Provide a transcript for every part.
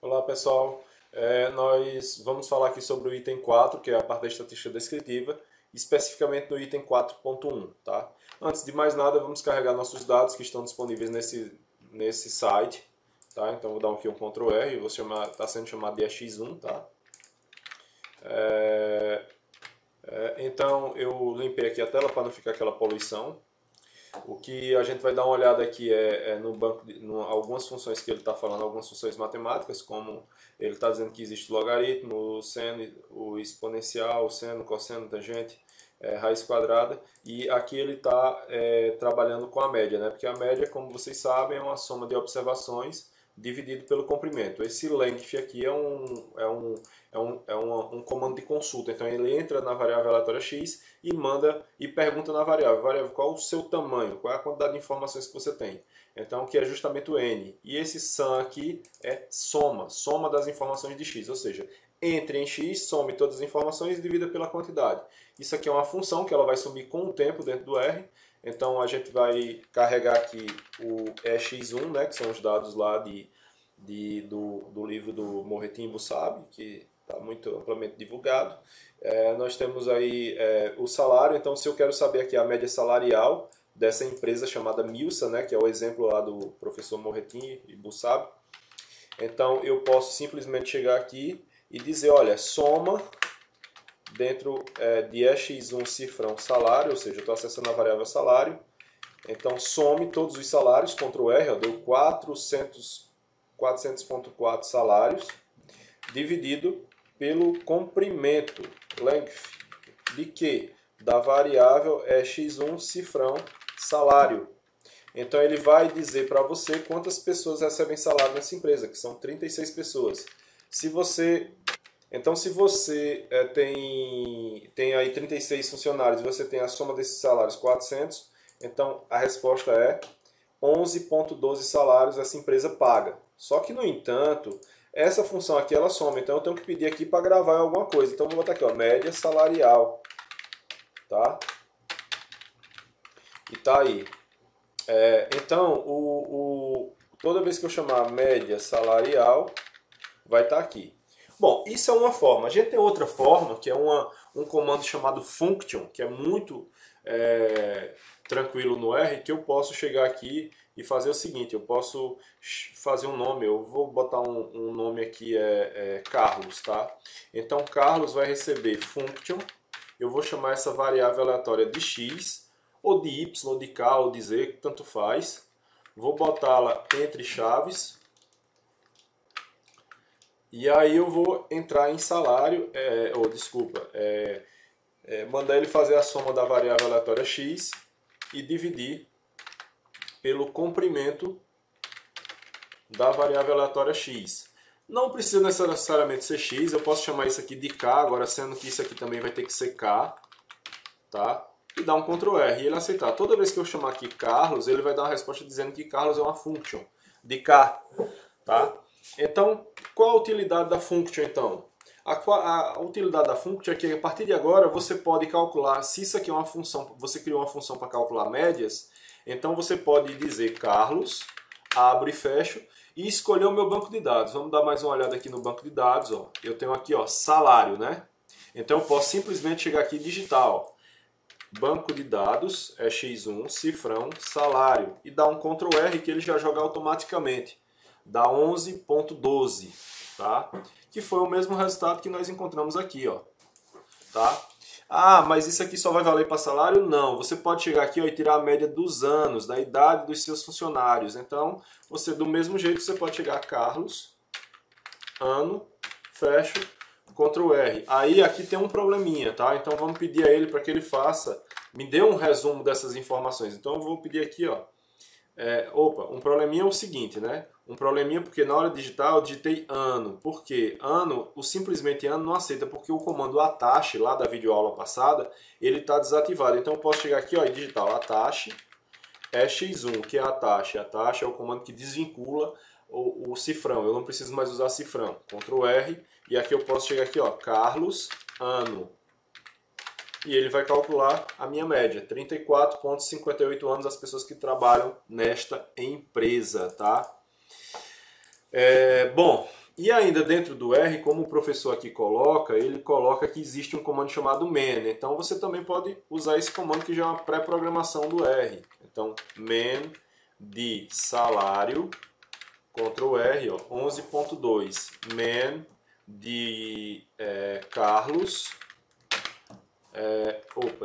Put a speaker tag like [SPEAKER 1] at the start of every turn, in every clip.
[SPEAKER 1] Olá pessoal, nós vamos falar aqui sobre o item 4, que é a parte da estatística descritiva, especificamente no item 4.1, tá? Antes de mais nada, vamos carregar nossos dados que estão disponíveis nesse site, tá? Então vou dar aqui um Ctrl R, está sendo chamado de EX1, tá? Então eu limpei aqui a tela para não ficar aquela poluição. O que a gente vai dar uma olhada aqui é no banco, algumas funções que ele está falando, algumas funções matemáticas, como ele está dizendo que existe o logaritmo, o seno, o exponencial, o seno, cosseno, tangente, raiz quadrada, e aqui ele está trabalhando com a média, né? Porque a média, como vocês sabem, é uma soma de observações dividido pelo comprimento. Esse length aqui é um comando de consulta. Então ele entra na variável aleatória x e manda e pergunta na variável qual o seu tamanho, qual é a quantidade de informações que você tem. Então que é justamente o n. E esse sum aqui é soma das informações de x, ou seja, entre em x, some todas as informações e divida pela quantidade. Isso aqui é uma função que ela vai sumir com o tempo dentro do R. Então a gente vai carregar aqui o EX1, né, que são os dados lá do livro do Moretti e Bussabi, que está muito amplamente divulgado. Nós temos aí o salário, então se eu quero saber aqui a média salarial dessa empresa chamada Milsa, né, que é o exemplo lá do professor Moretti e Bussabi, então eu posso simplesmente chegar aqui e dizer, olha, soma dentro de EX1 cifrão salário, ou seja, eu estou acessando a variável salário, então some todos os salários, Ctrl R, ó, deu 400.4 salários, dividido pelo comprimento, length, de quê? Da variável EX1 cifrão salário. Então ele vai dizer para você quantas pessoas recebem salário nessa empresa, que são 36 pessoas. Se você tem aí 36 funcionários e você tem a soma desses salários 400, então a resposta é 11,12 salários essa empresa paga. Só que, no entanto, essa função aqui ela soma, então eu tenho que pedir aqui para gravar alguma coisa. Então eu vou botar aqui, ó, média salarial, tá? E tá aí. Então, toda vez que eu chamar média salarial, vai estar aqui. Bom, isso é uma forma. A gente tem outra forma, que é um comando chamado function, que é muito tranquilo no R, que eu posso chegar aqui e fazer o seguinte, eu posso fazer um nome, eu vou botar um nome aqui, Carlos, tá? Então, Carlos vai receber function, eu vou chamar essa variável aleatória de x, ou de y, ou de k, ou de z, tanto faz. Vou botá-la entre chaves. E aí eu vou entrar em salário, mandar ele fazer a soma da variável aleatória x e dividir pelo comprimento da variável aleatória x. Não precisa necessariamente ser x, eu posso chamar isso aqui de k, agora sendo que isso aqui também vai ter que ser k, tá? E dar um Ctrl R e ele aceitar. Toda vez que eu chamar aqui Carlos, ele vai dar uma resposta dizendo que Carlos é uma function de k, tá? Então, qual a utilidade da function, então? A utilidade da function é que, a partir de agora, você pode calcular, se isso aqui é uma função, você criou uma função para calcular médias, então você pode dizer Carlos, abro e fecho, e escolher o meu banco de dados. Vamos dar mais uma olhada aqui no banco de dados. Ó. Eu tenho aqui ó, salário, né? Então eu posso simplesmente chegar aqui e digitar, ó, banco de dados, EX1, cifrão, salário, e dar um Ctrl R que ele já joga automaticamente. Dá 11,12, tá? Que foi o mesmo resultado que nós encontramos aqui, ó. Tá? Ah, mas isso aqui só vai valer para salário? Não. Você pode chegar aqui ó, e tirar a média dos anos, da idade dos seus funcionários. Então, você do mesmo jeito você pode chegar a Carlos, ano, fecho, Ctrl R. Aí aqui tem um probleminha, tá? Então vamos pedir a ele para que ele faça, me dê um resumo dessas informações. Então eu vou pedir aqui, ó. Um probleminha é o seguinte, né? Um probleminha porque na hora de digitar eu digitei ano. Por quê? Ano, o simplesmente ano não aceita, porque o comando atache lá da videoaula passada, ele está desativado. Então eu posso chegar aqui ó, e digitar o atache EX1, que é atache. Atache é o comando que desvincula o cifrão. Eu não preciso mais usar cifrão. Ctrl R e aqui eu posso chegar aqui, ó, Carlos, ano. E ele vai calcular a minha média, 34,58 anos as pessoas que trabalham nesta empresa, tá? Bom, E ainda dentro do R, como o professor aqui coloca, ele coloca que existe um comando chamado man. Então você também pode usar esse comando que já é uma pré-programação do R. Então, man de salário, Ctrl R, 11.2. Man de Carlos,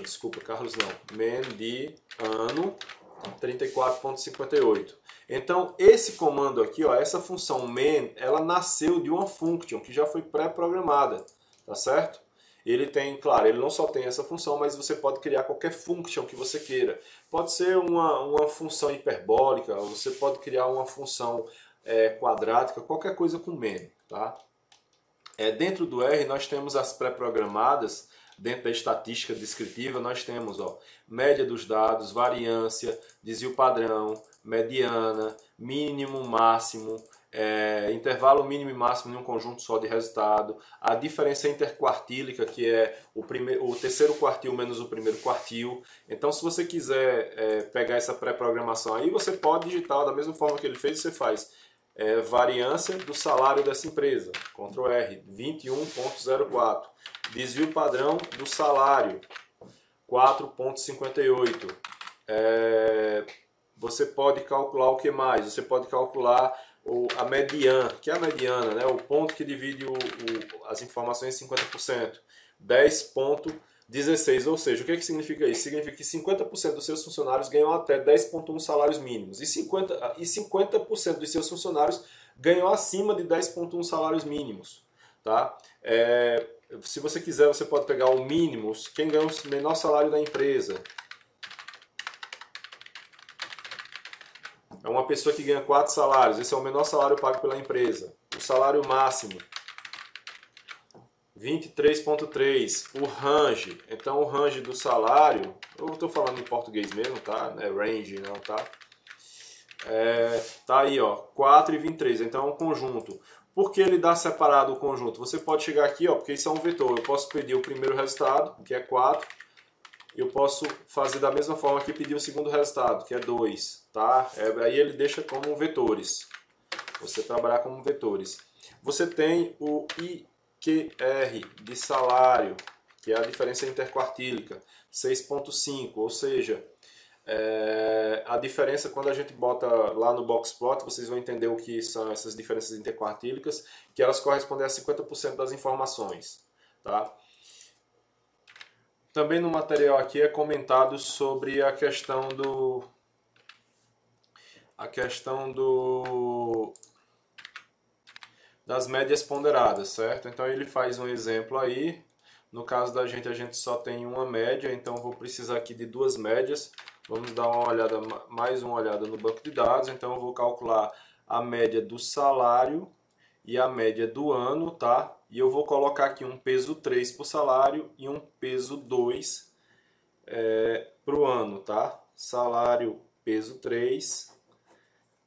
[SPEAKER 1] desculpa, Carlos não. Man de ano, 34.58. Então, esse comando aqui, ó, essa função man, ela nasceu de uma function que já foi pré-programada, tá certo? Ele tem, claro, ele não só tem essa função, mas você pode criar qualquer function que você queira. Pode ser uma função hiperbólica, você pode criar uma função quadrática, qualquer coisa com man, tá? Dentro do R, nós temos as pré-programadas. Dentro da estatística descritiva, nós temos média dos dados, variância, desvio padrão, mediana, mínimo, máximo, intervalo mínimo e máximo em um conjunto só de resultado, a diferença interquartílica, que é o terceiro quartil menos o primeiro quartil. Então, se você quiser pegar essa pré-programação aí, você pode digitar da mesma forma que ele fez, você faz variância do salário dessa empresa, Ctrl R, 21.04. Desvio padrão do salário, 4.58. Você pode calcular o que mais? Você pode calcular a mediana, que é a mediana, né? O ponto que divide as informações em 50%. 10.16. Ou seja, o que significa isso? Significa que 50% dos seus funcionários ganham até 10.1 salários mínimos. E 50% dos seus funcionários ganham acima de 10.1 salários mínimos. Tá? Se você quiser, você pode pegar o mínimo, quem ganha o menor salário da empresa. É uma pessoa que ganha 4 salários, esse é o menor salário pago pela empresa. O salário máximo, 23.3. O range, então o range do salário, eu estou falando em português mesmo, tá? Não é range não, tá? Tá aí, ó, 4,23, então é um conjunto. Por que ele dá separado o conjunto? Você pode chegar aqui, ó, porque isso é um vetor. Eu posso pedir o primeiro resultado, que é 4. Eu posso fazer da mesma forma que pedir o segundo resultado, que é 2. Tá? Aí ele deixa como vetores. Você trabalhar como vetores. Você tem o IQR de salário, que é a diferença interquartílica, 6,5. Ou seja, a diferença, quando a gente bota lá no boxplot, vocês vão entender o que são essas diferenças interquartílicas, que elas correspondem a 50% das informações. Tá? Também no material aqui é comentado sobre a questão das médias ponderadas, certo? Então ele faz um exemplo aí. No caso da gente, a gente só tem uma média, então vou precisar aqui de 2 médias. Vamos dar mais uma olhada no banco de dados. Então eu vou calcular a média do salário e a média do ano, tá? E eu vou colocar aqui um peso 3 para o salário e um peso 2 para o ano, tá? Salário, peso 3,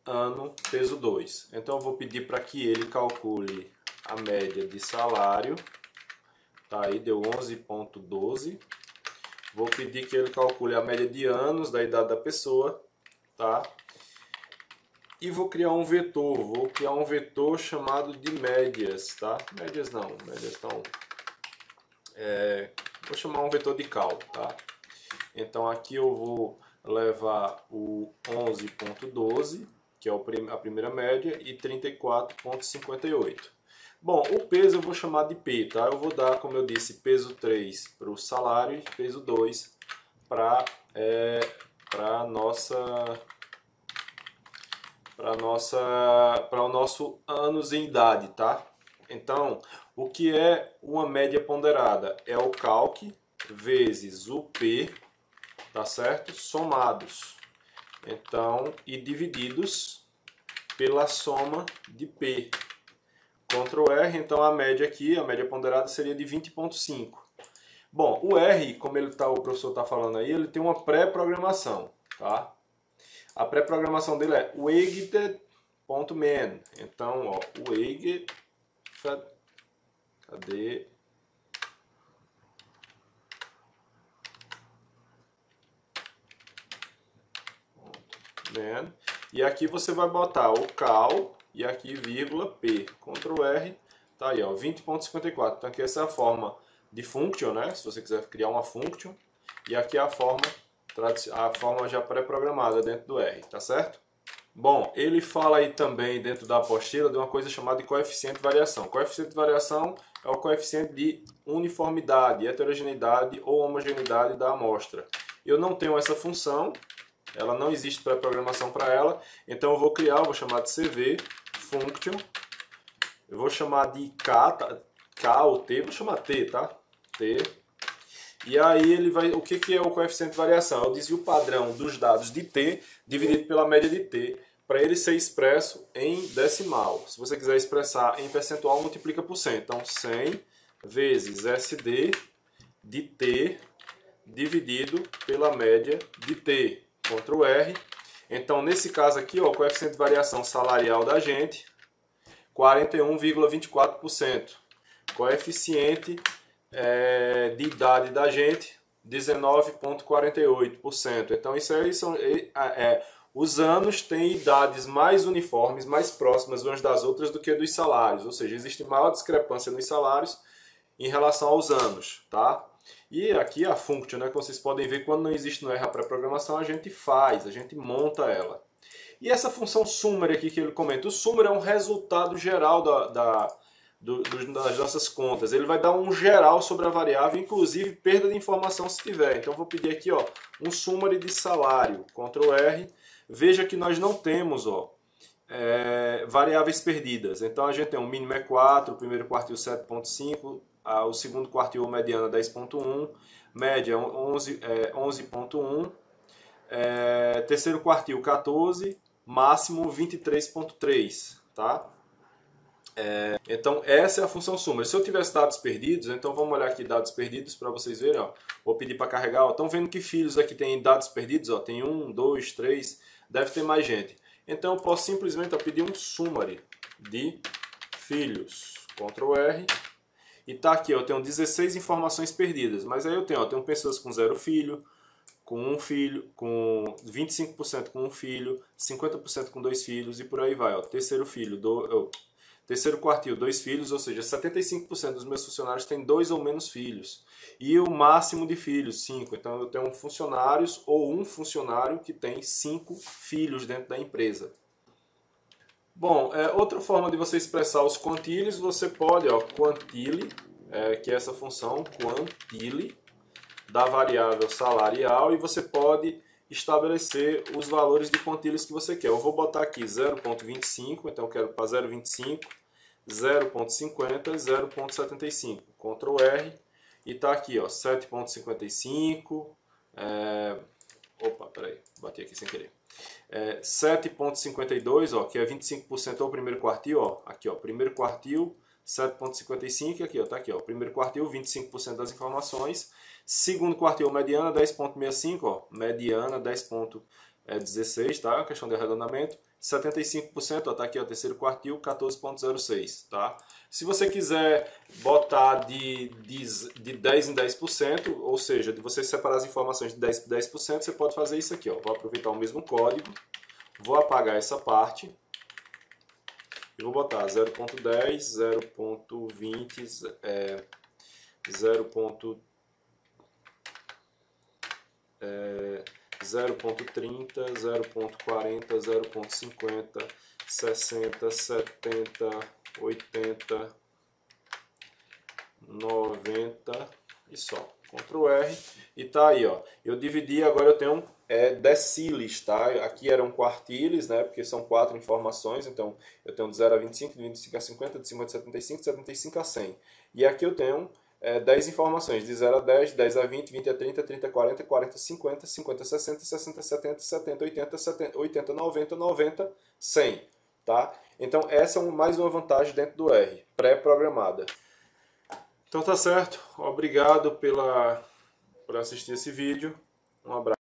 [SPEAKER 1] ano, peso 2. Então eu vou pedir para que ele calcule a média de salário. Tá aí, deu 11,12. Vou pedir que ele calcule a média de anos da idade da pessoa, tá? E vou criar um vetor chamado de médias, tá? Médias não, médias estão... vou chamar um vetor de cal, tá? Então aqui eu vou levar o 11,12, que é a primeira média, e 34,58. Bom, o peso eu vou chamar de P, tá? Eu vou dar, como eu disse, peso 3 para o salário e peso 2 para o nosso anos em idade, tá? Então, o que é uma média ponderada? É o calc vezes o P, tá certo? Somados. Então, e divididos pela soma de P. Ctrl R, então a média aqui, a média ponderada seria de 20,5. Bom, o R, como o professor está falando aí, ele tem uma pré-programação, tá? A pré-programação dele é weighted.man. Então, ó, weighted, cadê? Man. E aqui você vai botar o cal e aqui vírgula P. Ctrl R, tá aí, ó, 20.54. Então aqui essa é a forma de function, né? Se você quiser criar uma function. E aqui é a forma já pré-programada dentro do R, tá certo? Bom, ele fala aí também dentro da apostila de uma coisa chamada de coeficiente de variação. Coeficiente de variação é o coeficiente de uniformidade, heterogeneidade ou homogeneidade da amostra. Eu não tenho essa função, ela não existe pré-programação para ela, então eu vou criar, eu vou chamar de CV function, eu vou chamar de K ou T, vou chamar T, tá? T. E aí ele vai, o que é o coeficiente de variação? É o desvio padrão dos dados de T dividido pela média de T, para ele ser expresso em decimal. Se você quiser expressar em percentual, multiplica por 100. Então 100 vezes SD de T dividido pela média de T. Ctrl R. Então nesse caso aqui, ó, o coeficiente de variação salarial da gente, 41,24%. Coeficiente de idade da gente, 19,48%. Então isso aí são os anos têm idades mais uniformes, mais próximas umas das outras do que dos salários, ou seja, existe maior discrepância nos salários em relação aos anos, tá? E aqui a function, né, que vocês podem ver, quando não existe no R a pré-programação, a gente monta ela. E essa função summary aqui que ele comenta, o summary é um resultado geral das nossas contas. Ele vai dar um geral sobre a variável, inclusive perda de informação se tiver. Então vou pedir aqui, ó, um summary de salário, Ctrl R. Veja que nós não temos, ó, variáveis perdidas. Então a gente tem o mínimo é 4, o primeiro quartil 7,5, o segundo quartil mediana 10,1, média 11,1, terceiro quartil 14, máximo 23,3, tá? Então essa é a função summary. Se eu tivesse dados perdidos, então vamos olhar aqui dados perdidos para vocês verem, ó. Vou pedir para carregar, ó. Estão vendo que filhos aqui tem dados perdidos, ó. Tem 1, 2, 3, deve ter mais gente. Então eu posso simplesmente pedir um summary de filhos, Ctrl R, e tá aqui, ó, eu tenho 16 informações perdidas, mas aí eu tenho pessoas com 0 filho, com 1 filho, com 25% com 1 filho, 50% com 2 filhos e por aí vai, ó. Terceiro filho, terceiro quartil, 2 filhos, ou seja, 75% dos meus funcionários têm 2 ou menos filhos. E o máximo de filhos, 5. Então eu tenho funcionários ou um funcionário que tem 5 filhos dentro da empresa. Bom, outra forma de você expressar os quantiles, você pode, ó, quantile, que é essa função, quantile, da variável salarial, e você pode estabelecer os valores de quantiles que você quer. Eu vou botar aqui 0,25, então eu quero para 0,25, 0,50, 0,75. Ctrl R, e está aqui, ó, 7,55, opa, peraí, bati aqui sem querer. 7,52, ó, que é 25% ao primeiro quartil, ó, aqui, ó, primeiro quartil, 7,55, aqui, ó, tá aqui, ó, primeiro quartil, 25% das informações, segundo quartil, mediana, 10,65, ó, mediana, 10,16, tá, questão de arredondamento, 75%, ó, tá aqui, ó, terceiro quartil, 14,06, tá. Se você quiser botar de 10 em 10%, ou seja, de você separar as informações de 10 em 10%, você pode fazer isso aqui, ó. Vou aproveitar o mesmo código, vou apagar essa parte e vou botar 0.10, 0.20, 0.30, 0.40, 0.50, 60, 70, 80, 90 e só. Ctrl R e tá aí, ó. Eu dividi, agora eu tenho deciles, tá? Aqui eram quartiles, né? Porque são 4 informações, então eu tenho de 0 a 25, de 25 a 50, de 50 a 75, de 75 a 100. E aqui eu tenho 10 informações, de 0 a 10, 10 a 20, 20 a 30, 30 a 40, 40 a 50, 50 a 60, 60 a 70, 70 a 80, 70, 80 a 90, 90 a 100, tá? Então essa é mais uma vantagem dentro do R, pré-programada. Então tá certo, obrigado por assistir esse vídeo, um abraço.